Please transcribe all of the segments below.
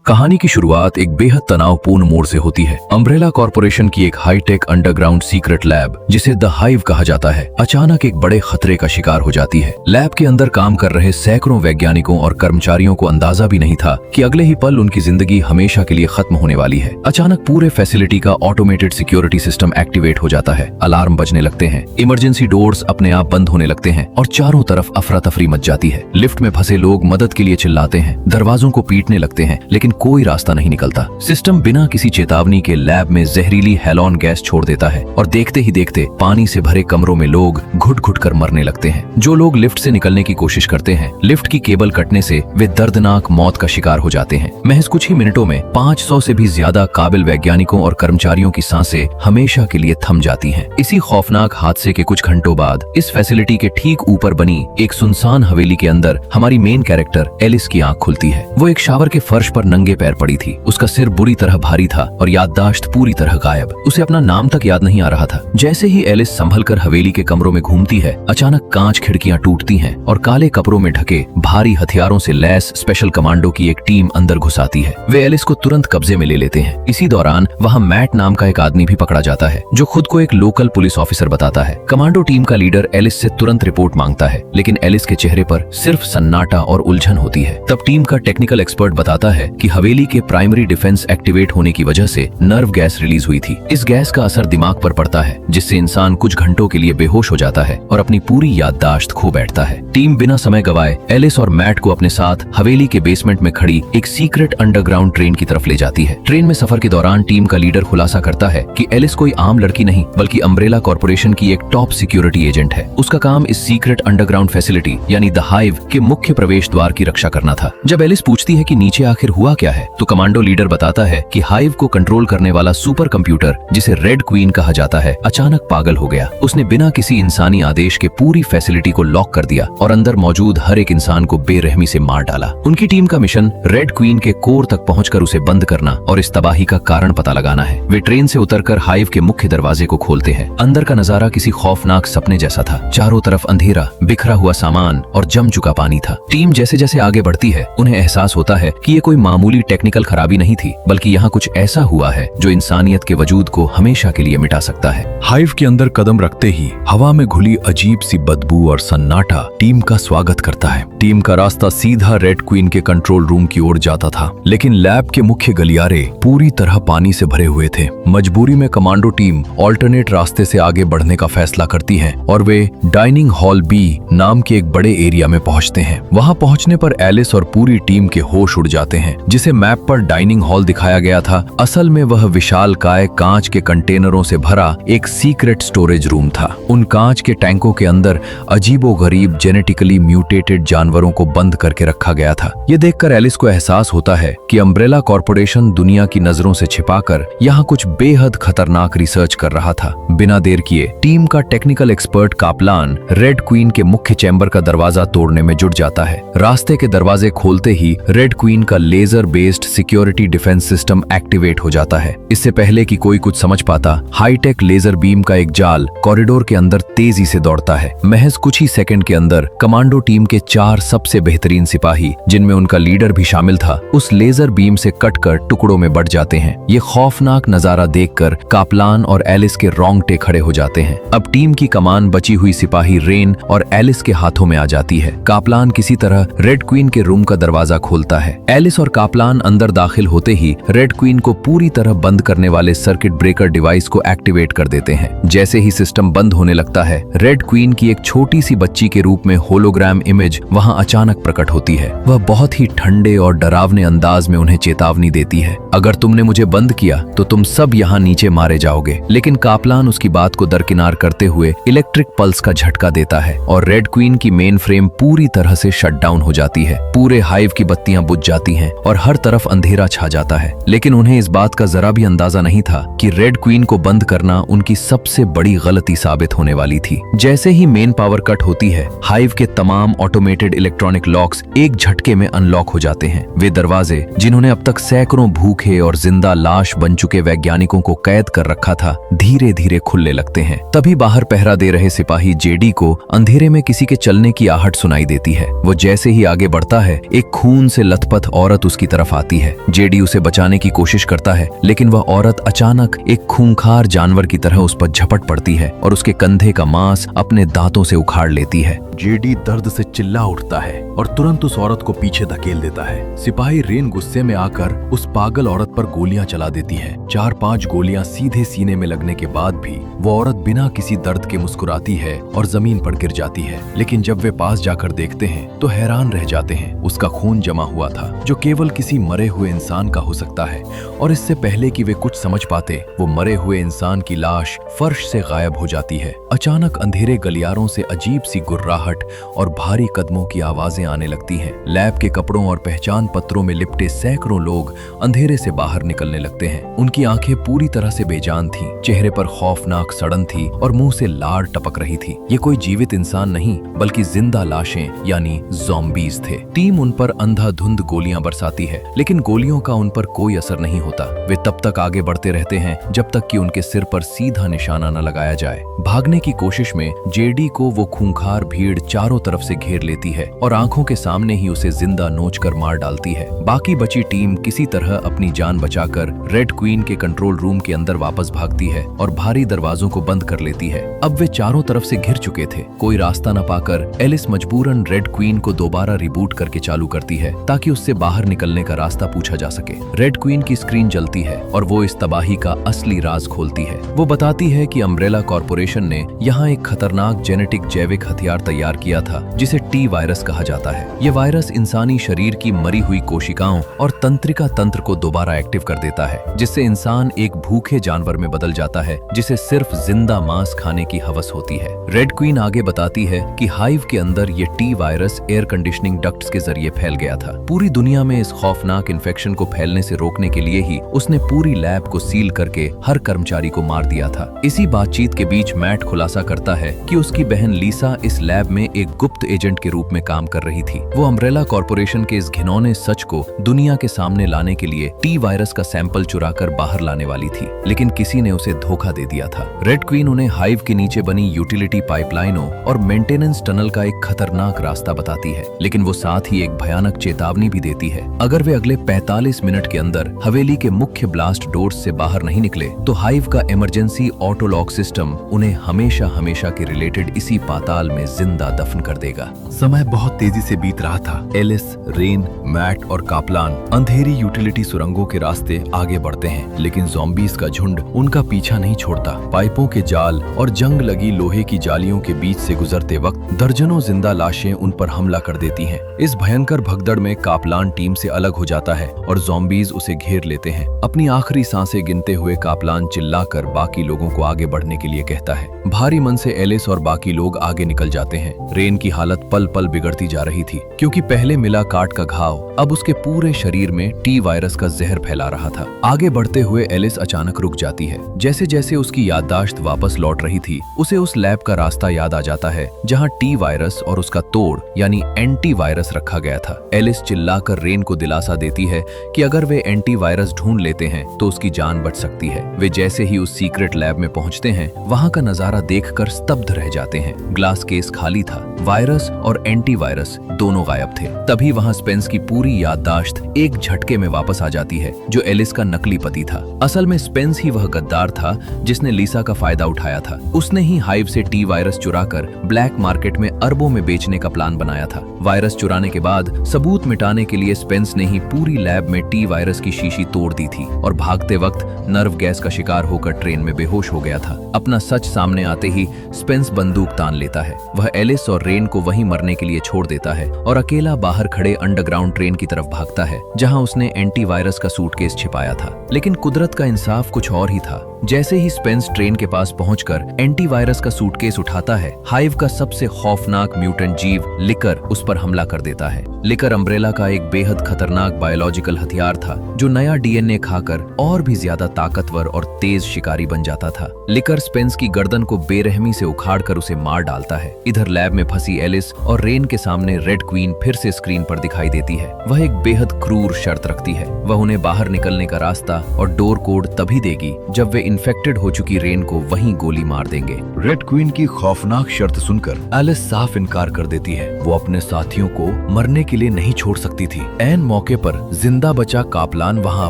कहानी की शुरुआत एक बेहद तनावपूर्ण मोड़ से होती है। अम्ब्रेला कॉर्पोरेशन की एक हाईटेक अंडरग्राउंड सीक्रेट लैब, जिसे द हाइव कहा जाता है, अचानक एक बड़े खतरे का शिकार हो जाती है। लैब के अंदर काम कर रहे सैकड़ों वैज्ञानिकों और कर्मचारियों को अंदाजा भी नहीं था कि अगले ही पल उनकी जिंदगी हमेशा के लिए खत्म होने वाली है। अचानक पूरे फैसिलिटी का ऑटोमेटेड सिक्योरिटी सिस्टम एक्टिवेट हो जाता है। अलार्म बजने लगते हैं, इमरजेंसी डोर्स अपने आप बंद होने लगते हैं और चारों तरफ अफरा तफरी मच जाती है। लिफ्ट में फंसे लोग मदद के लिए चिल्लाते हैं, दरवाजों को पीटने लगते हैं, लेकिन कोई रास्ता नहीं निकलता। सिस्टम बिना किसी चेतावनी के लैब में जहरीली हैलोन गैस छोड़ देता है और देखते ही देखते पानी से भरे कमरों में लोग घुट घुट कर मरने लगते हैं। जो लोग लिफ्ट से निकलने की कोशिश करते हैं, लिफ्ट की केबल कटने से वे दर्दनाक मौत का शिकार हो जाते हैं। महज कुछ ही मिनटों में 500 से भी ज्यादा काबिल वैज्ञानिकों और कर्मचारियों की सांसें हमेशा के लिए थम जाती हैं। इसी खौफनाक हादसे के कुछ घंटों बाद इस फैसिलिटी के ठीक ऊपर बनी एक सुनसान हवेली के अंदर हमारी मेन कैरेक्टर एलिस की आंख खुलती है। वो एक शावर के फर्श पर नंगे पैर पड़ी थी। उसका सिर बुरी तरह भारी था और याददाश्त पूरी तरह गायब। उसे अपना नाम तक याद नहीं आ रहा था। जैसे ही एलिस संभल कर हवेली के कमरों में घूमती है, अचानक कांच खिड़कियां टूटती हैं और काले कपड़ों में ढके भारी हथियारों से लैस स्पेशल कमांडो की एक टीम अंदर घुस आती है। वे एलिस को तुरंत कब्जे में ले लेते हैं। इसी दौरान वहां मैट नाम का एक आदमी भी पकड़ा जाता है, जो खुद को एक लोकल पुलिस ऑफिसर बताता है। कमांडो टीम का लीडर एलिस से तुरंत रिपोर्ट मांगता है, लेकिन एलिस के चेहरे पर सिर्फ सन्नाटा और उलझन होती है। तब टीम का टेक्निकल एक्सपर्ट बताता है कि हवेली के प्राइमरी डिफेंस एक्टिवेट होने की वजह से नर्व गैस रिलीज हुई थी। इस गैस का असर दिमाग पर पड़ता है, जिससे इंसान कुछ घंटों के लिए बेहोश हो जाता है और अपनी पूरी याददाश्त खो बैठता है। टीम बिना समय गवाए एलिस और मैट को अपने साथ हवेली के बेसमेंट में खड़ी एक सीक्रेट अंडरग्राउंड ट्रेन की तरफ ले जाती है। ट्रेन में सफर के दौरान टीम का लीडर खुलासा करता है कि एलिस कोई आम लड़की नहीं, बल्कि अम्ब्रेला कॉर्पोरेशन की एक टॉप सिक्योरिटी एजेंट है। उसका काम इस सीक्रेट अंडरग्राउंड फैसिलिटी यानी द हाइव के मुख्य प्रवेश द्वार की रक्षा करना था। जब एलिस पूछती है कि नीचे आखिर हुआ क्या है, तो कमांडो लीडर बताता है कि हाइव को कंट्रोल करने वाला सुपर कंप्यूटर, जिसे रेड क्वीन कहा जाता है, अचानक पागल हो गया। उसने बिना किसी इंसानी आदेश के पूरी फैसिलिटी को लॉक कर दिया और अंदर मौजूद हर एक इंसान को बेरहमी से मार डाला। उनकी टीम का मिशन रेड क्वीन के कोर तक पहुंचकर उसे बंद करना और इस तबाही का कारण पता लगाना है। वे ट्रेन से उतरकर हाइव के मुख्य दरवाजे को खोलते हैं। अंदर का नजारा किसी खौफनाक सपने जैसा था। चारों तरफ अंधेरा, बिखरा हुआ सामान और जम चुका पानी था। टीम जैसे जैसे आगे बढ़ती है, उन्हें एहसास होता है कि ये कोई मामूली टेक्निकल खराबी नहीं थी, बल्कि यहाँ कुछ ऐसा हुआ है जो इंसानियत के वजूद को हमेशा के लिए मिटा सकता है। हाइव के अंदर कदम रखते ही हवा में घुली अजीब सी बदबू और सन्नाटा टीम का स्वागत करता है। टीम का रास्ता सीधा रेड क्वीन के कंट्रोल रूम की ओर जाता था, लेकिन लैब के मुख्य गलियारे पूरी तरह पानी से भरे हुए थे। मजबूरी में कमांडो टीम ऑल्टरनेट रास्ते से आगे बढ़ने का फैसला करती है और वे डाइनिंग हॉल बी नाम के एक बड़े एरिया में पहुंचते हैं। वहां पहुंचने पर एलिस और पूरी टीम के होश उड़ जाते हैं। जिसे मैप पर डाइनिंग हॉल दिखाया गया था, असल में वह विशालकाय कांच के कंटेनरों से भरा एक सीक्रेट स्टोरेज रूम था। उन कांच के टैंकों के अंदर अजीबोगरीब जेनेटिकली म्यूटेटेड जानवरों को बंद करके रखा गया था। ये देखकर एलिस को एहसास होता है कि अम्ब्रेला कॉर्पोरेशन दुनिया की नजरों से छिपाकर यहाँ कुछ बेहद खतरनाक रिसर्च कर रहा था। बिना देर किए टीम का technical expert Kaplan red queen के मुख्य चैम्बर का दरवाजा तोड़ने में जुट जाता है। रास्ते के दरवाजे खोलते ही रेड क्वीन का laser based security defence system activate हो जाता है। इससे पहले कि कोई कुछ समझ पाता, हाईटेक लेजर बीम का एक जाल कॉरिडोर के अंदर तेजी से दौड़ता है। महज कुछ ही सेकंड के अंदर कमांडो टीम के 4 सबसे बेहतरीन सिपाही, जिनमें उनका लीडर भी शामिल था, उस लेजर बीम से कटकर टुकड़ों में बढ़ जाते हैं। ये खौफनाक नजारा देखकर कापलान और एलिस के रोंगटे खड़े हो जाते हैं। अब टीम की कमान बची हुई सिपाही रेन और एलिस के हाथों में आ जाती है। कापलान किसी तरह रेड क्वीन के रूम का दरवाजा खोलता है। एलिस और कापलान अंदर दाखिल होते ही रेड क्वीन को पूरी तरह बंद करने वाले सर्किट ब्रेकर डिवाइस को एक्टिवेट कर देते हैं। जैसे ही सिस्टम बंद होने लगता है, रेड क्वीन की एक छोटी सी बच्ची के रूप में होलोग्राम इमेज वहां अचानक प्रकट होती है। वह बहुत ही ठंडे और डरावने अंदाज में उन्हें चेतावनी देती है, अगर तुमने मुझे बंद किया तो तुम सब यहाँ नीचे मारे जाओगे। लेकिन कापलान उसकी बात को दरकिनार करते हुए इलेक्ट्रिक पल्स का झटका देता है और रेड क्वीन की मेन फ्रेम पूरी तरह से शट डाउन हो जाती है। पूरे हाइव की बत्तियां बुझ जाती हैं और हर तरफ अंधेरा छा जाता है। लेकिन उन्हें इस बात का जरा भी अंदाजा नहीं था कि रेड क्वीन को बंद करना उनकी सबसे बड़ी गलती साबित होने वाली थी। जैसे ही मेन पावर कट होती है, हाइव के तमाम ऑटोमेटेड इलेक्ट्रॉनिक लॉक्स एक झटके में अनलॉक हो जाते हैं। वे दरवाजे, जिन्होंने अब तक सैकड़ों भूखे और जिंदा लाश बन चुके वैज्ञानिकों को कैद कर रखा था, धीरे धीरे खुलने लगते हैं। तभी बाहर पहरा दे रहे सिपाही जेडी को अंधेरे में किसी के चलने की आहट सुनाई देती है। वो जैसे ही आगे बढ़ता है, एक खून से लथपथ औरत उसकी तरफ आती है। जेडी उसे बचाने की कोशिश करता है, लेकिन वह औरत अचानक एक खूंखार जानवर की तरह उस पर झपट पड़ती है और उसके कंधे का मांस अपने दांतों से उखाड़ लेती है। जेडी दर्द से चिल्ला उठता है और तुरंत उस औरत को पीछे धकेल देता है। सिपाही रेन गुस्से में आकर उस पागल औरत पर गोलियां चला देती है। 4-5 गोलियां सीधे सीने में लगने के बाद भी वो औरत बिना किसी दर्द के मुस्कुराती है और जमीन पर गिर जाती है। लेकिन जब वे पास जाकर देखते हैं तो हैरान रह जाते हैं। उसका खून जमा हुआ था, जो केवल किसी मरे हुए इंसान का हो सकता है। और इससे पहले कि वे कुछ समझ पाते, वो मरे हुए इंसान की लाश फर्श से गायब हो जाती है। अचानक अंधेरे गलियारों से अजीब सी गुर्राहट और भारी कदमों की आवाजें आने लगती हैं। लैब के कपड़ों और पहचान पत्रों में लिपटे सैकड़ों लोग अंधेरे से बाहर निकलने लगते हैं। उनकी आंखें पूरी तरह से बेजान थीं, चेहरे पर खौफनाक सड़न थी और मुंह से लार टपक रही थी। ये कोई जीवित इंसान नहीं, बल्कि जिंदा लाशें यानी ज़ॉम्बीज थे। टीम उन पर अंधाधुंध गोलियां बरसाती है, लेकिन गोलियों का उन पर कोई असर नहीं होता। वे तब तक आगे बढ़ते रहते हैं जब तक कि उनके सिर पर सीधा निशाना न लगाया जाए। भागने की कोशिश में जेडी को वो खूंखार भीड़ चारों तरफ से घेर लेती है और आंखों के सामने ही उसे जिंदा नोचकर मार डालती है। बाकी बची टीम किसी तरह अपनी जान बचाकर रेड क्वीन के कंट्रोल रूम के अंदर वापस भागती है और भारी दरवाजों को बंद कर लेती है। अब वे चारों तरफ से घिर चुके थे। कोई रास्ता न पाकर एलिस मजबूरन रेड क्वीन को दोबारा रिबूट करके चालू करती है, ताकि उससे बाहर निकलने का रास्ता पूछा जा सके। रेड क्वीन की स्क्रीन जलती है और वो इस तबाही का असली राज खोलती है। वो बताती है कि अम्ब्रेला कॉर्पोरेशन ने यहाँ एक खतरनाक जेनेटिक जैविक हथियार तैयार किया था, जिसे टी वायरस कहा जाता है। ये वायरस इंसानी शरीर की मरी हुई कोशिकाओं और तंत्रिका तंत्र को दोबारा एक्टिव कर देता है, जिससे इंसान एक भूखे जानवर में बदल जाता है, जिसे सिर्फ जिंदा मांस खाने की हवस होती है। रेड क्वीन आगे बताती है कि हाइव के अंदर ये T virus air conditioning ducts के जरिए फैल गया था। पूरी दुनिया में इस खौफनाक इन्फेक्शन को फैलने से रोकने के लिए ही उसने पूरी लैब को सील करके हर कर्मचारी को मार दिया था। इसी बातचीत के बीच मैट खुलासा करता है कि उसकी बहन लीसा इस लैब में एक गुप्त एजेंट के रूप में काम कर रही थी। वो अम्ब्रेला कॉर्पोरेशन के इस घिनौने सच को दुनिया के सामने लाने के लिए टी वायरस का सैंपल चुराकर बाहर लाने वाली थी, लेकिन किसी ने उसे धोखा दे दिया था। रेड क्वीन उन्हें हाइव के नीचे बनी यूटिलिटी पाइपलाइनों और मेंटेनेंस टनल का एक खतरनाक रास्ता बताती है, लेकिन वो साथ ही एक भयानक चेतावनी भी देती है। अगर वे अगले 45 मिनट के अंदर हवेली के मुख्य ब्लास्ट डोर्स से बाहर नहीं निकले, तो हाइव का इमरजेंसी ऑटो लॉक सिस्टम उन्हें हमेशा हमेशा के रिलेटेड इसी पाताल में जिंदा दफन कर देगा। समय बहुत तेजी से बीत रहा था। एलिस, रेन, मैट और कापलान अंधेरी यूटिलिटी सुरंगों के रास्ते आगे बढ़ते हैं, लेकिन ज़ॉम्बीज का झुंड उनका पीछा नहीं छोड़ता। पाइपों के जाल और जंग लगी लोहे की जालियों के बीच से गुजरते वक्त दर्जनों जिंदा लाशें उन पर हमला कर देती हैं। इस भयंकर भगदड़ में कापलान टीम से अलग हो जाता है और ज़ॉम्बीज उसे घेर लेते हैं। अपनी आखिरी सांसें गिनते हुए कापलान चिल्लाकर बाकी लोगों को आगे बढ़ने के लिए कहता है। भारी मन से एलिस और बाकी लोग आगे निकल जाते हैं। रेन की हालत पल पल बिगड़ती जा रही थी, क्योंकि पहले मिला काट का घाव अब उसके पूरे शरीर में टी वायरस का जहर फैला रहा था। आगे बढ़ते हुए एलिस अचानक रुक जाती है। जैसे जैसे उसकी याददाश्त वापस लौट रही थी, उसे उस लैब का रास्ता याद आ जाता है जहां टी वायरस और उसका तोड़ यानी एंटी वायरस रखा गया था। एलिस चिल्लाकर रेन को दिलासा देती है कि अगर वे एंटी वायरस ढूंढ लेते हैं तो उसकी जान बच सकती है। वे जैसे ही उस सीक्रेट लैब में पहुंचते हैं, वहां का नजारा देखकर स्तब्ध रह जाते हैं। ग्लास केस खाली था, वायरस और एंटी वायरस दोनों गायब थे। तभी वहां स्पेंस की पूरी याददाश्त एक झटके में वापस आ जाती है, जो एलिस का नकली पति था। असल में स्पेंस ही वह गद्दार था जिसने लीसा का फायदा उठाया था। उसने ही हाइव से टी वायरस चुराकर ब्लैक मार्केट में अरबों में बेचने का प्लान बनाया था। वायरस चुराने के बाद सबूत मिटाने के लिए स्पेंस ने ही पूरी लैब में टी वायरस की शीशी तोड़ दी थी और भागते वक्त नर्व गैस का शिकार होकर ट्रेन में बेहोश हो गया था। अपना सच सामने आते ही स्पेंस बंदूक तान लेता है। वह एलिस और रेन को वहीं मरने के लिए छोड़ देता है और अकेला बाहर खड़े अंडरग्राउंड ट्रेन की तरफ भागता है, जहां उसने एंटी वायरस का सूटकेस छिपाया था। लेकिन कुदरत का इंसाफ कुछ और ही था। जैसे ही स्पेंस ट्रेन के पास पहुंचकर एंटीवायरस का सूटकेस उठाता है, हाइव का सबसे खौफनाक म्यूटेंट जीव लिकर उस पर हमला कर देता है। लिकर अम्ब्रेला का एक बेहद खतरनाक बायोलॉजिकल हथियार था जो नया डीएनए खाकर और भी ज्यादा ताकतवर और तेज शिकारी बन जाता था। लिकर स्पेंस की गर्दन को बेरहमी से उखाड़कर उसे मार डालता है। इधर लैब में फंसी एलिस और रेन के सामने रेड क्वीन फिर से स्क्रीन पर दिखाई देती है। वह एक बेहद क्रूर शर्त रखती है। वह उन्हें बाहर निकलने का रास्ता और डोर कोड तभी देगी जब वे इन्फेक्टेड हो चुकी रेन को वहीं गोली मार देंगे। रेड क्वीन की खौफनाक शर्त सुनकर एलिस साफ इनकार कर देती है। वो अपने साथियों को मरने के लिए नहीं छोड़ सकती थी। ऐन मौके पर जिंदा बचा कापलान वहां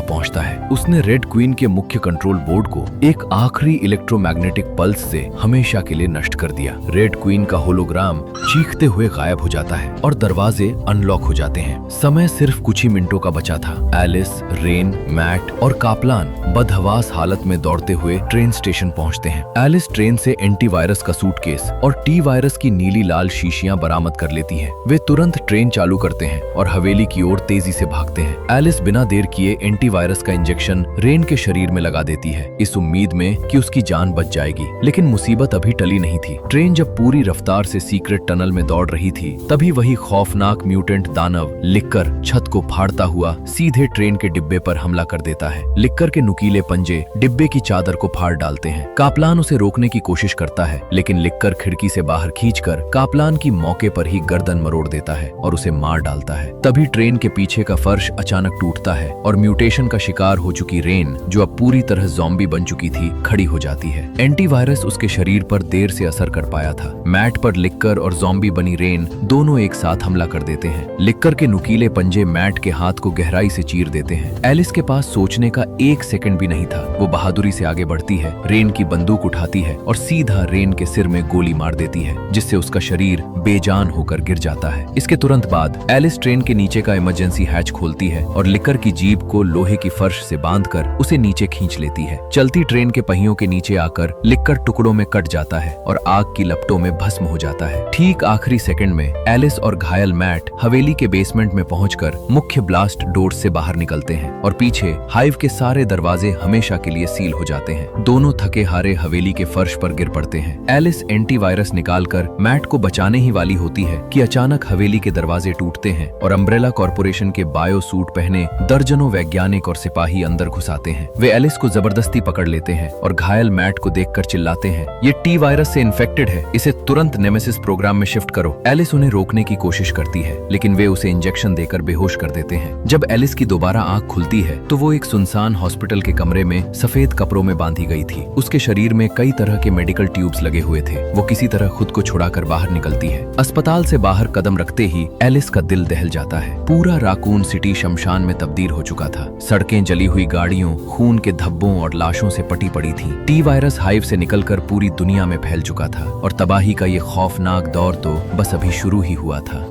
पहुंचता है। उसने रेड क्वीन के मुख्य कंट्रोल बोर्ड को एक आखिरी इलेक्ट्रोमैग्नेटिक पल्स से हमेशा के लिए नष्ट कर दिया। रेड क्वीन का होलोग्राम चीखते हुए गायब हो जाता है और दरवाजे अनलॉक हो जाते हैं। समय सिर्फ कुछ ही मिनटों का बचा था। एलिस, रेन, मैट और कापलान बदहवास हालत में दौड़ते हुए ट्रेन स्टेशन पहुंचते हैं। एलिस ट्रेन से एंटीवायरस का सूटकेस और टी वायरस की नीली लाल शीशियां बरामद कर लेती हैं। वे तुरंत ट्रेन चालू करते हैं और हवेली की ओर तेजी से भागते हैं। एलिस बिना देर किए एंटीवायरस का इंजेक्शन रेन के शरीर में लगा देती है, इस उम्मीद में कि उसकी जान बच जाएगी। लेकिन मुसीबत अभी टली नहीं थी। ट्रेन जब पूरी रफ्तार से सीक्रेट टनल में दौड़ रही थी, तभी वही खौफनाक म्यूटेंट दानव लिकर छत को फाड़ता हुआ सीधे ट्रेन के डिब्बे पर हमला कर देता है। लिकर के नुकीले पंजे डिब्बे की चादर को फाड़ डालते हैं। कापलान उसे रोकने की कोशिश करता है, लेकिन लिकर खिड़की से बाहर खींचकर कापलान की मौके पर ही गर्दन मरोड़ देता है और उसे मार डालता है। तभी ट्रेन के पीछे का फर्श अचानक टूटता है और म्यूटेशन का शिकार हो चुकी रेन, जो अब पूरी तरह ज़ॉम्बी बन चुकी थी, खड़ी हो जाती है। एंटीवायरस उसके शरीर पर देर से असर कर पाया था। मैट पर लिकर और ज़ॉम्बी बनी रेन दोनों एक साथ हमला कर देते हैं। लिकर के नुकीले पंजे मैट के हाथ को गहराई से चीर देते हैं। एलिस के पास सोचने का एक सेकंड भी नहीं था। वो बहादुरी से आगे बढ़ती है, रेन की बंदूक उठाती है और सीधा रेन के सिर में गोली मार देती है, जिससे उसका शरीर बेजान होकर गिर जाता है। इसके तुरंत बाद एलिस ट्रेन के नीचे का इमरजेंसी हैच खोलती है और लिकर की जीभ को लोहे की फर्श से बांधकर उसे नीचे खींच लेती है। चलती ट्रेन के पहियों के नीचे आकर लिकर टुकड़ों में कट जाता है और आग की लपटों में भस्म हो जाता है। ठीक आखिरी सेकंड में एलिस और घायल मैट हवेली के बेसमेंट में पहुंचकर मुख्य ब्लास्ट डोर से बाहर निकलते हैं और पीछे हाइव के सारे दरवाजे हमेशा के लिए सील हो जाते हैं। दोनों थके हारे हवेली के फर्श पर गिर पड़ते हैं। एलिस एंटीवायरस निकालकर मैट को बचाने ही वाली होती है कि अचानक हवेली के दरवाजे टूटते हैं और अम्ब्रेला कॉर्पोरेशन के बायो सूट पहने दर्जनों वैज्ञानिक और सिपाही अंदर घुस आते हैं। वे एलिस को जबरदस्ती पकड़ लेते हैं और घायल मैट को देखकर चिल्लाते हैं, ये टी वायरस से इन्फेक्टेड है, इसे तुरंत नेमेसिस प्रोग्राम में शिफ्ट करो। एलिस उन्हें रोकने की कोशिश करती है, लेकिन वे उसे इंजेक्शन देकर बेहोश कर देते हैं। जब एलिस की दोबारा आंख खुलती है तो वो एक सुनसान हॉस्पिटल के कमरे में सफेद कपड़ों में बांधी गई थी। उसके शरीर में कई तरह के मेडिकल ट्यूब्स लगे हुए थे। वो किसी तरह खुद को छुड़ाकर बाहर निकलती है। अस्पताल से बाहर कदम रखते ही एलिस का दिल दहल जाता है। पूरा राकून सिटी शमशान में तब्दील हो चुका था। सड़कें जली हुई गाड़ियों, खून के धब्बों और लाशों से पटी पड़ी थी। टी वायरस हाइव से निकलकर पूरी दुनिया में फैल चुका था और तबाही का ये खौफनाक दौर तो बस अभी शुरू ही हुआ था।